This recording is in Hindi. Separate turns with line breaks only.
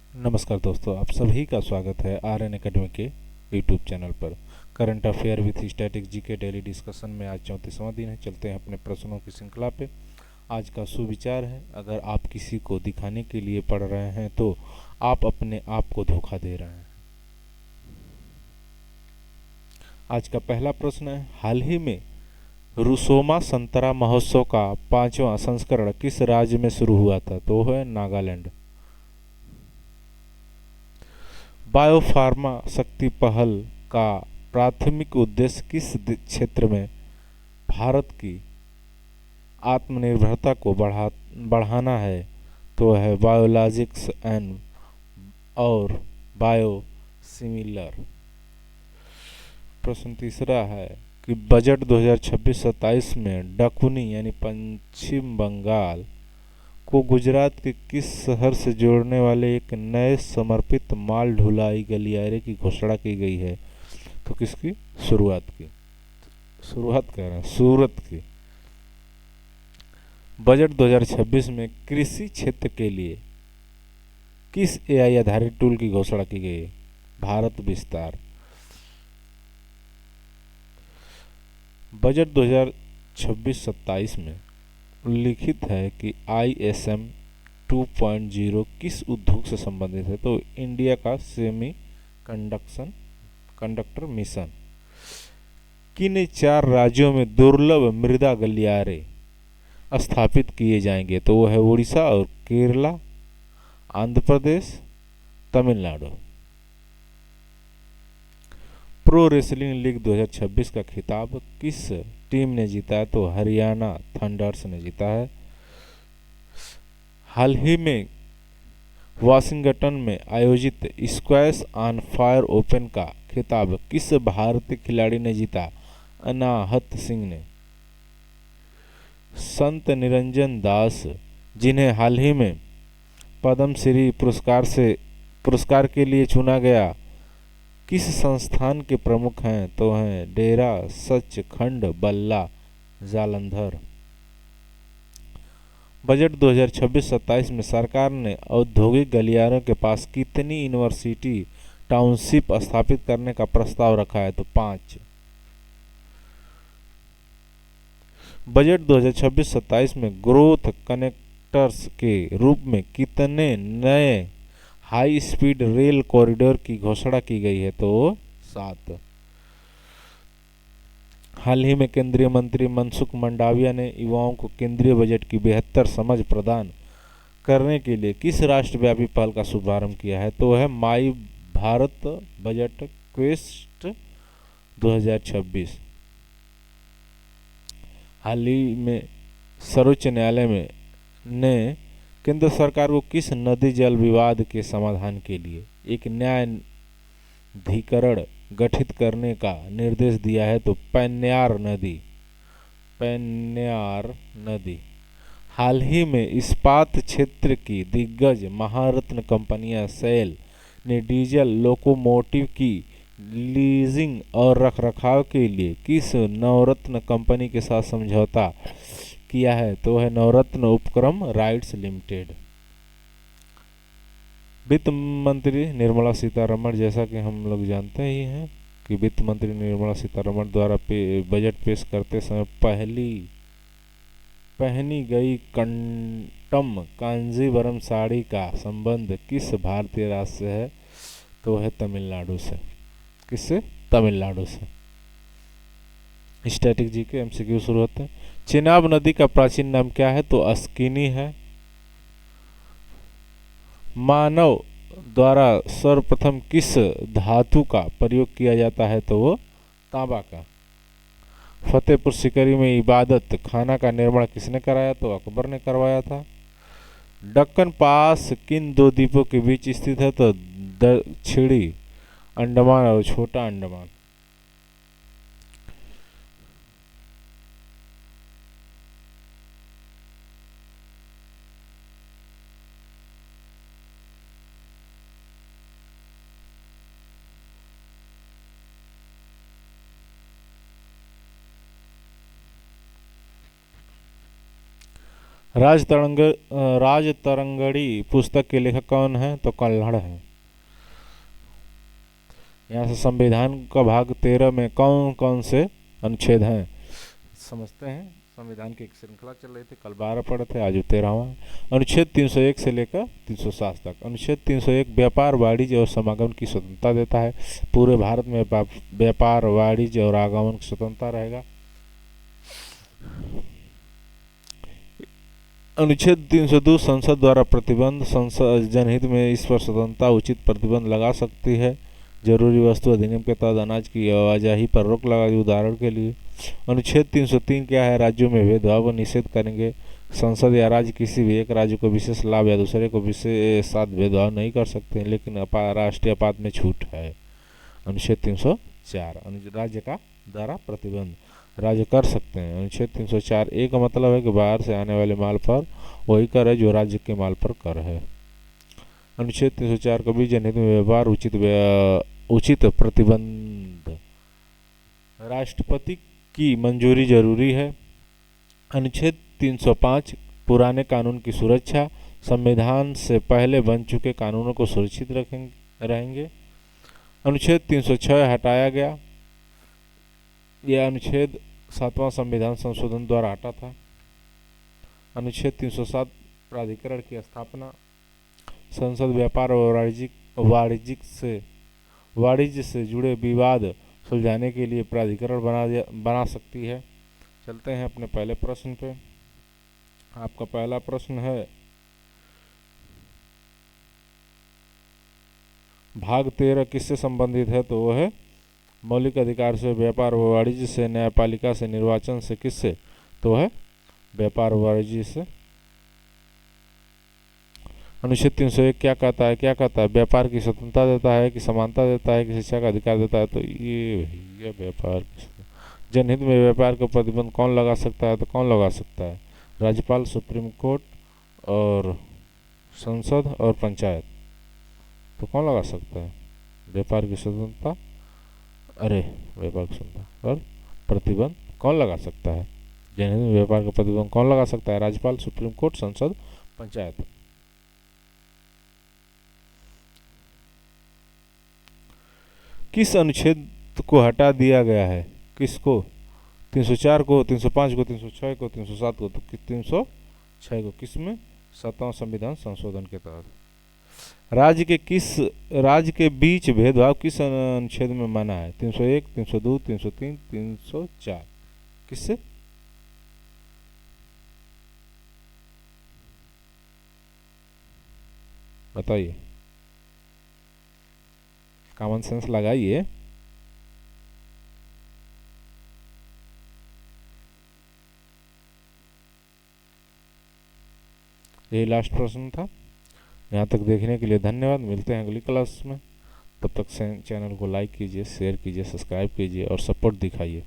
नमस्कार दोस्तों, आप सभी का स्वागत है आर एन अकेडमी के यूट्यूब चैनल पर। Current affair with static G के डेली डिस्कशन में आज 34वां दिन है। चलते हैं अपने प्रश्नों की श्रृंखला पे। आज का सुविचार है, अगर आप किसी को दिखाने के लिए पढ़ रहे हैं तो आप अपने आप को धोखा दे रहे हैं। आज का पहला प्रश्न है, हाल ही में रुसोमा संतरा महोत्सव का 5वां संस्करण किस राज्य में शुरू हुआ था? तो है नागालैंड। बायोफार्मा शक्ति पहल का प्राथमिक उद्देश्य किस क्षेत्र में भारत की आत्मनिर्भरता को बढ़ाना है? तो है बायोलॉजिक्स एंड और बायोसिमिलर। प्रश्न तीसरा है कि बजट 2026-27 में डकुनी यानी पश्चिम बंगाल को गुजरात के किस शहर से जोड़ने वाले एक नए समर्पित माल ढुलाई गलियारे की घोषणा की गई है? तो किसकी शुरुआत कर रहे हैं, सूरत की। बजट 2026 में कृषि क्षेत्र के लिए किस एआई आधारित टूल की घोषणा की गई है? भारत विस्तार। बजट 2026-27 में उल्लिखित है कि ISM 2.0 किस उद्योग से संबंधित है? तो इंडिया का सेमी कंडक्टर मिशन। किन 4 राज्यों में दुर्लभ मृदा गलियारे स्थापित किए जाएंगे? तो वो है उड़ीसा और Kerala, Andhra Pradesh, Tamil Nadu. Pro wrestling league 2026 का खिताब किस टीम ने जीता है? तो हरियाणा थंडर्स ने जीता है। हाल ही में वाशिंगटन में आयोजित स्क्वैश ऑन फायर ओपन का खिताब किस भारतीय खिलाड़ी ने जीता? अनाहत सिंह ने। संत निरंजन दास, जिन्हें हाल ही में पद्मश्री पुरस्कार के लिए चुना गया, किस संस्थान के प्रमुख हैं? तो हैं डेरा सचखंड बल्ला जालंधर। बजट 2026-27 में सरकार ने औद्योगिक गलियारों के पास कितनी यूनिवर्सिटी टाउनशिप स्थापित करने का प्रस्ताव रखा है? तो 5। बजट 2026-27 में ग्रोथ कनेक्टर्स के रूप में कितने नए हाई स्पीड रेल कॉरिडोर की घोषणा की गई है? तो 7। हाल ही में केंद्रीय मंत्री मनसुख मंडाविया ने युवाओं को केंद्रीय बजट की बेहतर समझ प्रदान करने के लिए किस राष्ट्रव्यापी पहल का शुभारंभ किया है? तो है माई भारत बजट क्वेस्ट 2026। हाल ही में सर्वोच्च न्यायालय में ने केंद्र सरकार को किस नदी जल विवाद के समाधान के लिए एक न्यायाधिकरण गठित करने का निर्देश दिया है? तो पेन्नार नदी। हाल ही में इस्पात क्षेत्र की दिग्गज महारत्न कंपनियां सेल ने डीजल लोकोमोटिव की लीजिंग और रखरखाव के लिए किस नवरत्न कंपनी के साथ समझौता किया है? तो है नवरत्न उपक्रम राइट्स लिमिटेड। वित्त मंत्री निर्मला सीतारमण, जैसा कि हम लोग जानते ही हैं कि वित्त मंत्री निर्मला सीतारमण द्वारा बजट पेश करते समय पहनी गई कंटम कांजीवरम साड़ी का संबंध किस भारतीय राज्य से है? तो है तमिलनाडु से। किससे? तमिलनाडु से। स्टैटिक जी के MCQ शुरू होते हैं। चेनाब नदी का प्राचीन नाम क्या है? तो अस्किनी है। मानव द्वारा सर्वप्रथम किस धातु का प्रयोग किया जाता है? तो वो तांबा का। फतेहपुर सीकरी में इबादत खाना का निर्माण किसने कराया? तो अकबर ने करवाया था। दक्कन पास किन 2 द्वीपों के बीच स्थित है? तो दक्षिणी अंडमान और छोटा अंडमान। राजतरंगड़ी पुस्तक के लेखक कौन है? तो कल्हड़ है। यहाँ से संविधान का भाग 13 में कौन कौन से अनुच्छेद हैं समझते हैं। संविधान की एक श्रृंखला चल रही थी, कल 12 पढ़े थे, आज 13वां। अनुच्छेद 301 से लेकर 307 तक। अनुच्छेद 301 व्यापार, वाणिज्य और समागम की स्वतंत्रता देता है। पूरे भारत में व्यापार, वाणिज्य और आगमन की स्वतंत्रता रहेगा। अनुच्छेद 302 संसद द्वारा प्रतिबंध, संसद जनहित में इस पर स्वतंत्रता उचित प्रतिबंध लगा सकती है। जरूरी वस्तु अधिनियम के तहत अनाज की आवाजाही पर रोक लगा दी, उदाहरण के लिए। अनुच्छेद 303 क्या है? राज्यों में भेदभाव का निषेध करेंगे। संसद या राज्य किसी भी एक राज्य को विशेष लाभ या दूसरे को विशेष साथ भेदभाव नहीं कर सकते, लेकिन राष्ट्रीय आपात में छूट है। अनुच्छेद 304 राज्य का द्वारा प्रतिबंध, राज्य कर सकते हैं। अनुच्छेद 304 एक का मतलब है कि बाहर से आने वाले माल पर वही कर है जो राज्य के माल पर कर है। अनुच्छेद 304 का भी जनहित में व्यवहार, उचित प्रतिबंध, राष्ट्रपति की मंजूरी जरूरी है। अनुच्छेद 305 पुराने कानून की सुरक्षा, संविधान से पहले बन चुके कानूनों को सुरक्षित रहेंगे। अनुच्छेद 306 हटाया गया। यह अनुच्छेद 7वां संविधान संशोधन द्वारा हटा था। अनुच्छेद 307 प्राधिकरण की स्थापना, संसद व्यापार और वाणिज्य से जुड़े विवाद सुलझाने के लिए प्राधिकरण बना सकती है। चलते हैं अपने पहले प्रश्न पे। आपका पहला प्रश्न है, भाग 13 किससे संबंधित है? तो वह है मौलिक अधिकार से, व्यापार व वाणिज्य से, न्यायपालिका से, निर्वाचन से, किससे? तो है व्यापार व वाणिज्य से। अनुच्छेद 301 क्या कहता है? व्यापार की स्वतंत्रता देता है कि समानता देता है कि शिक्षा का अधिकार देता है? तो ये व्यापार जनहित में व्यापार का प्रतिबंध कौन लगा सकता है? तो कौन लगा सकता है? राज्यपाल, सुप्रीम कोर्ट और संसद और पंचायत। तो कौन लगा सकता है व्यापार की स्वतंत्रता? व्यापार की स्वतंत्रता और प्रतिबंध कौन लगा सकता है? जनहित में व्यापार का प्रतिबंध कौन लगा सकता है? राज्यपाल, सुप्रीम कोर्ट, संसद, पंचायत। किस अनुच्छेद को हटा दिया गया है? किसको? 304 को, 305 को, 306 को, 307 को। तो 306 को, किसमें? 7वां संविधान संशोधन के तहत। राज्य के बीच भेदभाव किस अनुच्छेद में मना है? 301, 302, 303, 304। किससे? बताइए, कॉमन सेंस लगाइए। यही लास्ट प्रश्न था। यहाँ तक देखने के लिए धन्यवाद। मिलते हैं अगली क्लास में। तब तक चैनल को लाइक कीजिए, शेयर कीजिए, सब्सक्राइब कीजिए और सपोर्ट दिखाइए।